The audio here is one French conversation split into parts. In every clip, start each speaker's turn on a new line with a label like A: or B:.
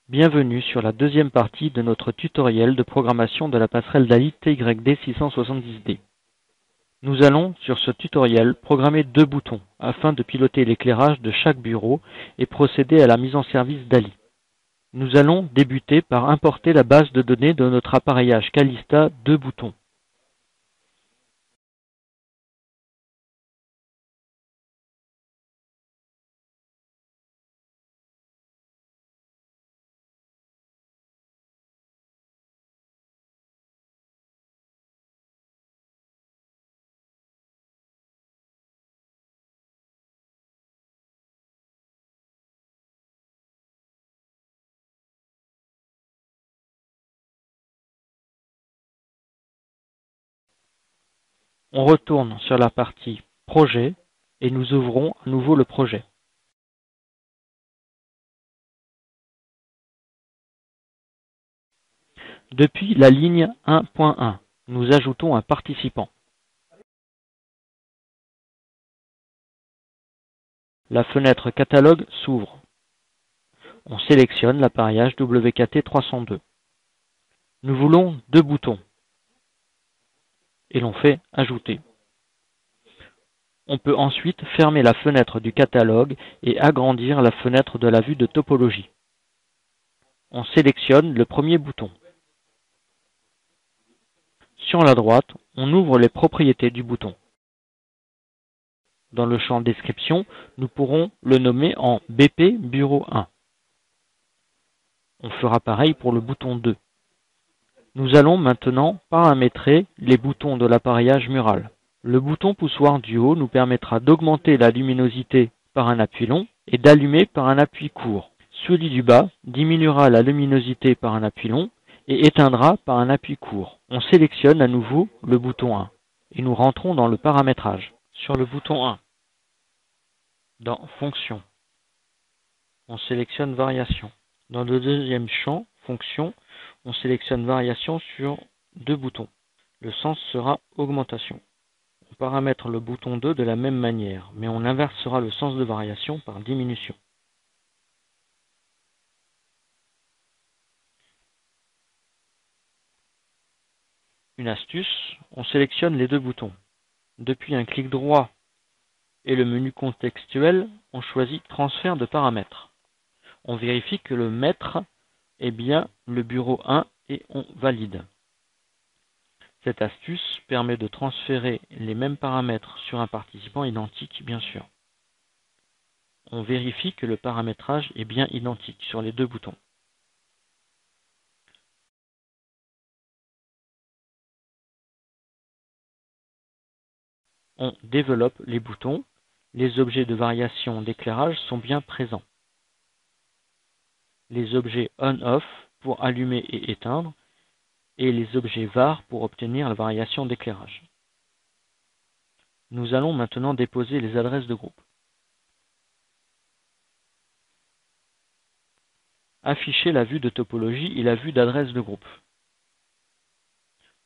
A: Bienvenue sur la deuxième partie de notre tutoriel de programmation de la passerelle DALI TYD 670D. Nous allons, sur ce tutoriel, programmer deux boutons afin de piloter l'éclairage de chaque bureau et procéder à la mise en service DALI. Nous allons débuter par importer la base de données de notre appareillage Calista 2 boutons. On retourne sur la partie Projet et nous ouvrons à nouveau le projet. Depuis la ligne 1.1, nous ajoutons un participant. La fenêtre Catalogue s'ouvre. On sélectionne l'appareillage WKT302. Nous voulons deux boutons et l'on fait Ajouter. On peut ensuite fermer la fenêtre du catalogue et agrandir la fenêtre de la vue de topologie. On sélectionne le premier bouton. Sur la droite, on ouvre les propriétés du bouton. Dans le champ Description, nous pourrons le nommer en BP Bureau 1. On fera pareil pour le bouton 2. Nous allons maintenant paramétrer les boutons de l'appareillage mural. Le bouton poussoir du haut nous permettra d'augmenter la luminosité par un appui long et d'allumer par un appui court. Celui du bas diminuera la luminosité par un appui long et éteindra par un appui court. On sélectionne à nouveau le bouton 1 et nous rentrons dans le paramétrage. Sur le bouton 1, dans Fonction, on sélectionne Variation. Dans le deuxième champ, Fonction, on sélectionne Variation sur deux boutons. Le sens sera Augmentation. On paramètre le bouton 2 de la même manière, mais on inversera le sens de variation par diminution. Une astuce, on sélectionne les deux boutons. Depuis un clic droit et le menu contextuel, on choisit Transfert de paramètres. On vérifie que le maître est bien le bureau 1 et on valide. Cette astuce permet de transférer les mêmes paramètres sur un participant identique, bien sûr. On vérifie que le paramétrage est bien identique sur les deux boutons. On développe les boutons. Les objets de variation d'éclairage sont bien présents. Les objets on-off pour allumer et éteindre et les objets var pour obtenir la variation d'éclairage. Nous allons maintenant déposer les adresses de groupe. Afficher la vue de topologie et la vue d'adresse de groupe.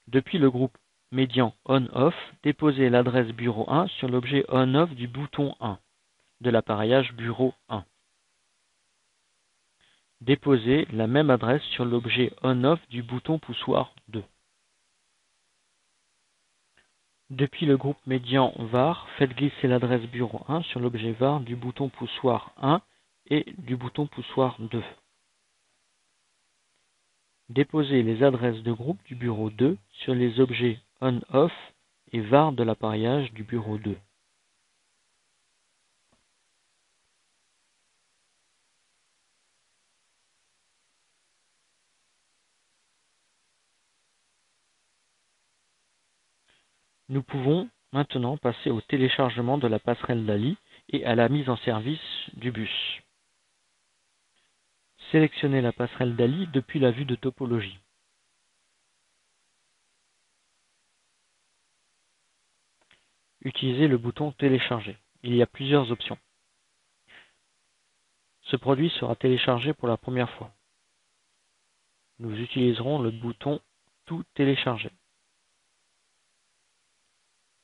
A: Depuis le groupe médian on-off, déposez l'adresse bureau 1 sur l'objet on-off du bouton 1 de l'appareillage bureau 1. Déposez la même adresse sur l'objet on-off du bouton poussoir 2. Depuis le groupe médian var, faites glisser l'adresse bureau 1 sur l'objet var du bouton poussoir 1 et du bouton poussoir 2. Déposez les adresses de groupe du bureau 2 sur les objets on-off et var de l'appareillage du bureau 2. Nous pouvons maintenant passer au téléchargement de la passerelle DALI et à la mise en service du bus. Sélectionnez la passerelle DALI depuis la vue de topologie. Utilisez le bouton Télécharger. Il y a plusieurs options. Ce produit sera téléchargé pour la première fois. Nous utiliserons le bouton Tout télécharger.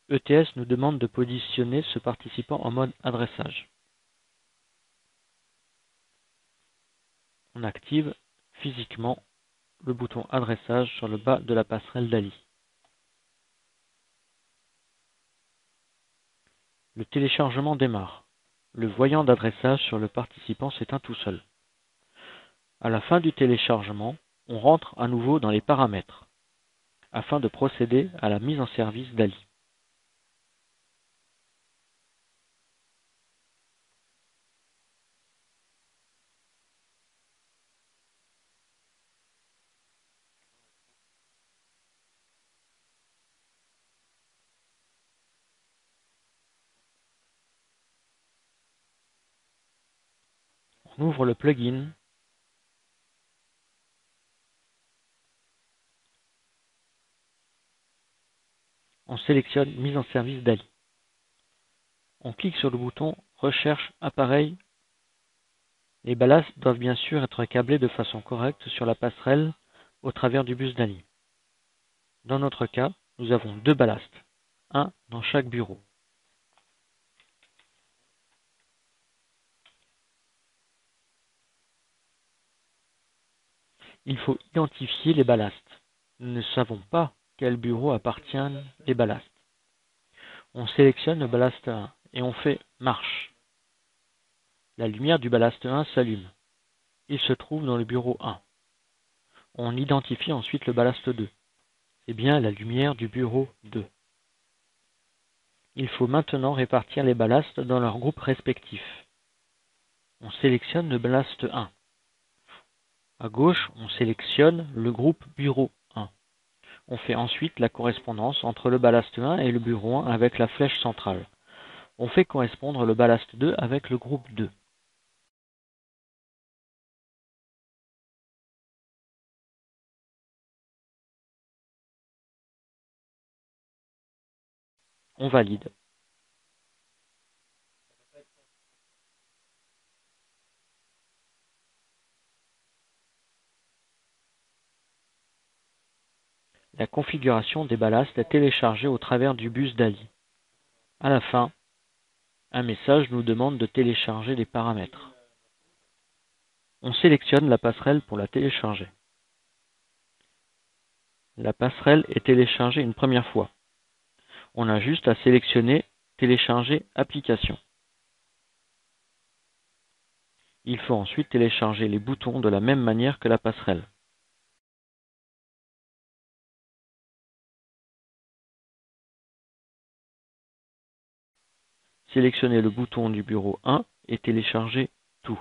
A: ETS nous demande de positionner ce participant en mode adressage. On active physiquement le bouton adressage sur le bas de la passerelle DALL-E. Le téléchargement démarre. Le voyant d'adressage sur le participant s'éteint tout seul. À la fin du téléchargement, on rentre à nouveau dans les paramètres afin de procéder à la mise en service DALL-E. On ouvre le plugin. On sélectionne Mise en service DALL-E. On clique sur le bouton Recherche appareil. Les ballasts doivent bien sûr être câblés de façon correcte sur la passerelle au travers du bus DALL-E. Dans notre cas, nous avons 2 ballasts, un dans chaque bureau. Il faut identifier les ballasts. Nous ne savons pas quel bureau appartiennent les ballasts. On sélectionne le ballast 1 et on fait Marche. La lumière du ballast 1 s'allume. Il se trouve dans le bureau 1. On identifie ensuite le ballast 2. C'est bien la lumière du bureau 2. Il faut maintenant répartir les ballasts dans leurs groupes respectifs. On sélectionne le ballast 1. À gauche, on sélectionne le groupe bureau 1. On fait ensuite la correspondance entre le ballast 1 et le bureau 1 avec la flèche centrale. On fait correspondre le ballast 2 avec le groupe 2. On valide. La configuration des ballasts est téléchargée au travers du bus DALL-E. À la fin, un message nous demande de télécharger les paramètres. On sélectionne la passerelle pour la télécharger. La passerelle est téléchargée une première fois. On a juste à sélectionner Télécharger application. Il faut ensuite télécharger les boutons de la même manière que la passerelle. Sélectionnez le bouton du bureau 1 et téléchargez tout.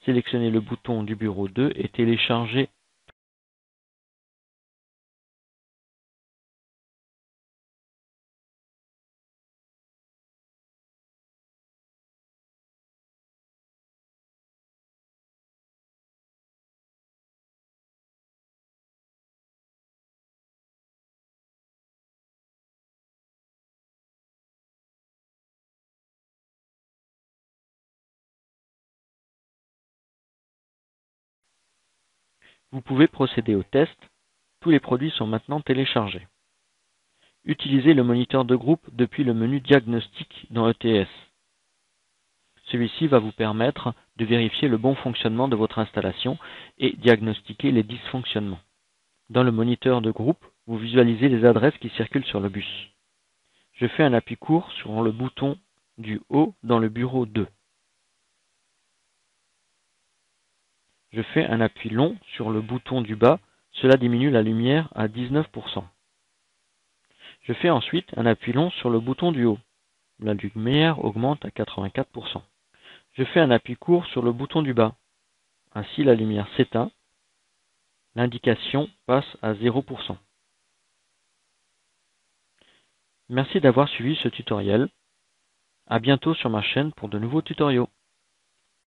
A: Sélectionnez le bouton du bureau 2 et téléchargez. Vous pouvez procéder au test. Tous les produits sont maintenant téléchargés. Utilisez le moniteur de groupe depuis le menu Diagnostic dans ETS. Celui-ci va vous permettre de vérifier le bon fonctionnement de votre installation et diagnostiquer les dysfonctionnements. Dans le moniteur de groupe, vous visualisez les adresses qui circulent sur le bus. Je fais un appui court sur le bouton du haut dans le bureau 2. Je fais un appui long sur le bouton du bas, cela diminue la lumière à 19%. Je fais ensuite un appui long sur le bouton du haut. La lumière augmente à 84%. Je fais un appui court sur le bouton du bas. Ainsi la lumière s'éteint. L'indication passe à 0%. Merci d'avoir suivi ce tutoriel. À bientôt sur ma chaîne pour de nouveaux tutoriaux.